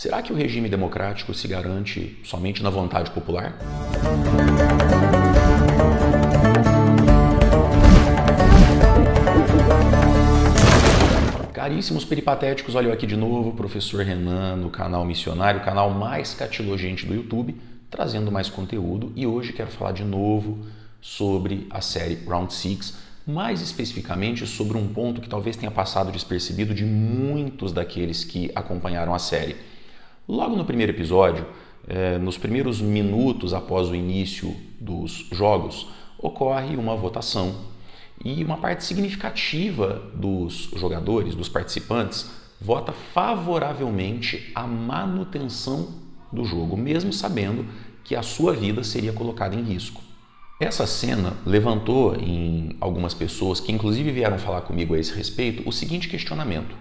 Será que o regime democrático se garante somente na vontade popular? Caríssimos peripatéticos, olha eu aqui de novo, professor Renan, no canal Missionário, o canal mais catilogente do YouTube, trazendo mais conteúdo, e hoje quero falar de novo sobre a série Round 6, mais especificamente sobre um ponto que talvez tenha passado despercebido de muitos daqueles que acompanharam a série. Logo no primeiro episódio, nos primeiros minutos após o início dos jogos, ocorre uma votação e uma parte significativa dos jogadores, dos participantes, vota favoravelmente à manutenção do jogo, mesmo sabendo que a sua vida seria colocada em risco. Essa cena levantou em algumas pessoas, que inclusive vieram falar comigo a esse respeito, o seguinte questionamento: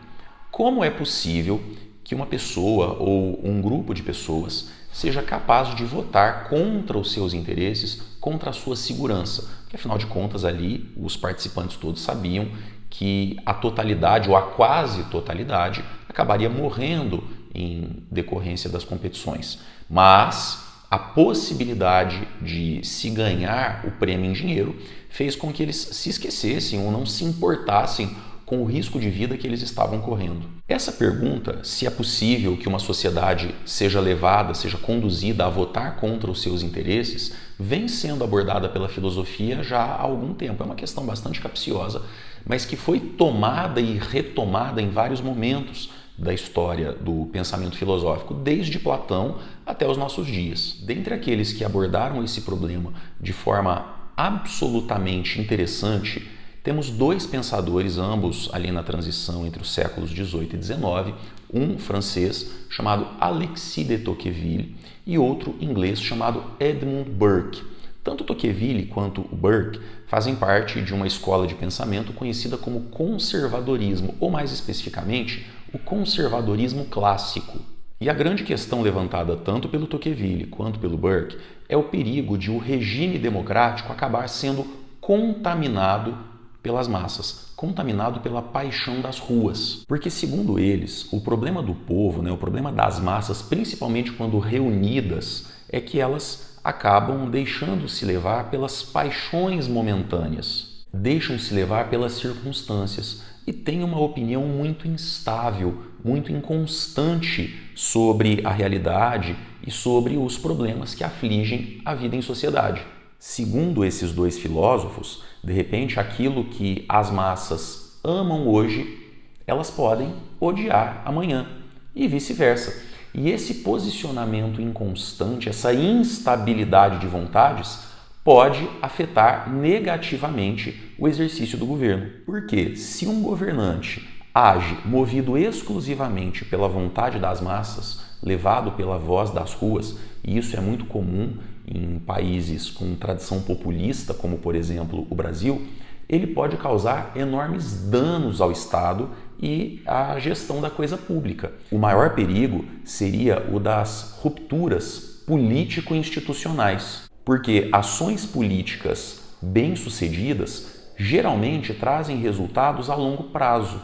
como é possível que uma pessoa ou um grupo de pessoas seja capaz de votar contra os seus interesses, contra a sua segurança? Porque, afinal de contas, ali os participantes todos sabiam que a totalidade ou a quase totalidade acabaria morrendo em decorrência das competições. Mas a possibilidade de se ganhar o prêmio em dinheiro fez com que eles se esquecessem ou não se importassem com o risco de vida que eles estavam correndo. Essa pergunta, se é possível que uma sociedade seja levada, seja conduzida a votar contra os seus interesses, vem sendo abordada pela filosofia já há algum tempo. É uma questão bastante capciosa, mas que foi tomada e retomada em vários momentos da história do pensamento filosófico, desde Platão até os nossos dias. Dentre aqueles que abordaram esse problema de forma absolutamente interessante, temos dois pensadores, ambos ali na transição entre os séculos XVIII e XIX, um francês chamado Alexis de Tocqueville e outro inglês chamado Edmund Burke. Tanto Tocqueville quanto Burke fazem parte de uma escola de pensamento conhecida como conservadorismo, ou mais especificamente, o conservadorismo clássico. E a grande questão levantada tanto pelo Tocqueville quanto pelo Burke é o perigo de o regime democrático acabar sendo contaminado pelas massas, contaminado pela paixão das ruas. Porque, segundo eles, o problema do povo, o problema das massas, principalmente quando reunidas, é que elas acabam deixando-se levar pelas paixões momentâneas, deixam-se levar pelas circunstâncias e têm uma opinião muito instável, muito inconstante sobre a realidade e sobre os problemas que afligem a vida em sociedade. Segundo esses dois filósofos, de repente aquilo que as massas amam hoje, elas podem odiar amanhã e vice-versa. E esse posicionamento inconstante, essa instabilidade de vontades, pode afetar negativamente o exercício do governo. Porque se um governante age movido exclusivamente pela vontade das massas, levado pela voz das ruas, e isso é muito comum em países com tradição populista, como por exemplo o Brasil, ele pode causar enormes danos ao Estado e à gestão da coisa pública. O maior perigo seria o das rupturas político-institucionais, porque ações políticas bem-sucedidas geralmente trazem resultados a longo prazo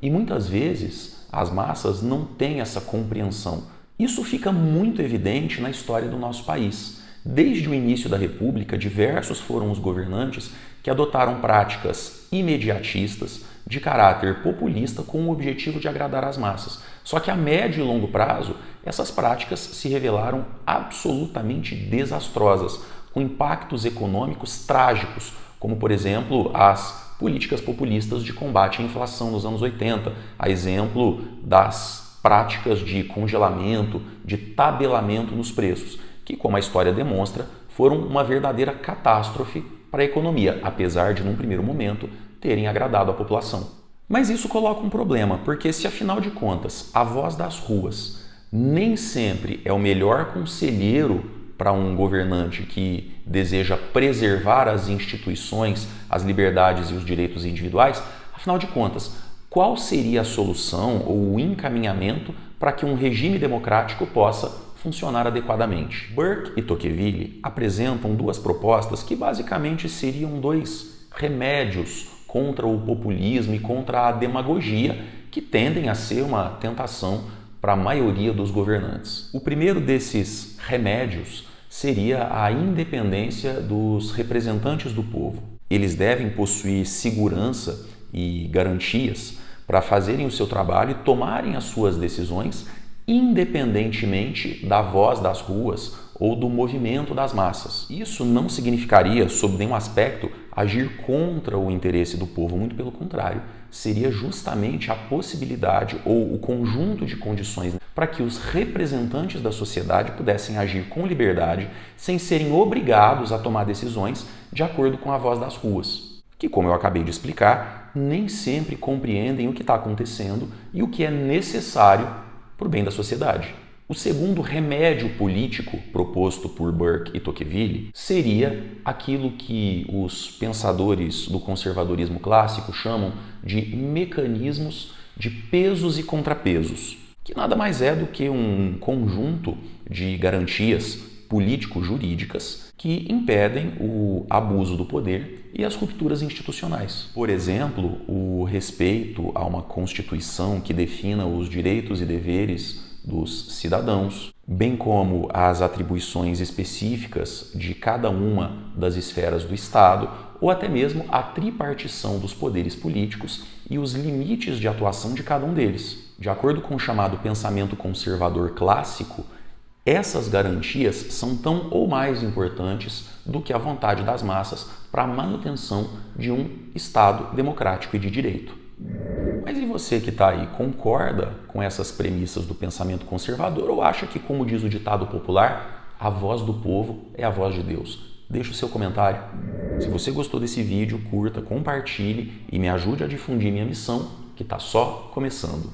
e muitas vezes as massas não têm essa compreensão. Isso fica muito evidente na história do nosso país. Desde o início da República, diversos foram os governantes que adotaram práticas imediatistas de caráter populista com o objetivo de agradar as massas. Só que a médio e longo prazo, essas práticas se revelaram absolutamente desastrosas, com impactos econômicos trágicos, como por exemplo as políticas populistas de combate à inflação nos anos 80, a exemplo das práticas de congelamento, de tabelamento nos preços, que, como a história demonstra, foram uma verdadeira catástrofe para a economia, apesar de, num primeiro momento, terem agradado a população. Mas isso coloca um problema, porque se, afinal de contas, a voz das ruas nem sempre é o melhor conselheiro para um governante que deseja preservar as instituições, as liberdades e os direitos individuais, afinal de contas, qual seria a solução ou o encaminhamento para que um regime democrático possa funcionar adequadamente? Burke e Tocqueville apresentam duas propostas que basicamente seriam dois remédios contra o populismo e contra a demagogia que tendem a ser uma tentação para a maioria dos governantes. O primeiro desses remédios seria a independência dos representantes do povo. Eles devem possuir segurança e garantias para fazerem o seu trabalho e tomarem as suas decisões independentemente da voz das ruas ou do movimento das massas. Isso não significaria, sob nenhum aspecto, agir contra o interesse do povo, muito pelo contrário, seria justamente a possibilidade ou o conjunto de condições para que os representantes da sociedade pudessem agir com liberdade, sem serem obrigados a tomar decisões de acordo com a voz das ruas, que, como eu acabei de explicar, nem sempre compreendem o que está acontecendo e o que é necessário para o bem da sociedade. O segundo remédio político proposto por Burke e Tocqueville seria aquilo que os pensadores do conservadorismo clássico chamam de mecanismos de pesos e contrapesos, que nada mais é do que um conjunto de garantias político-jurídicas que impedem o abuso do poder e as rupturas institucionais. Por exemplo, o respeito a uma Constituição que defina os direitos e deveres dos cidadãos, bem como as atribuições específicas de cada uma das esferas do Estado, ou até mesmo a tripartição dos poderes políticos e os limites de atuação de cada um deles. De acordo com o chamado pensamento conservador clássico, essas garantias são tão ou mais importantes do que a vontade das massas para a manutenção de um Estado democrático e de direito. Mas e você que está aí, concorda com essas premissas do pensamento conservador ou acha que, como diz o ditado popular, a voz do povo é a voz de Deus? Deixe o seu comentário. Se você gostou desse vídeo, curta, compartilhe e me ajude a difundir minha missão, que está só começando.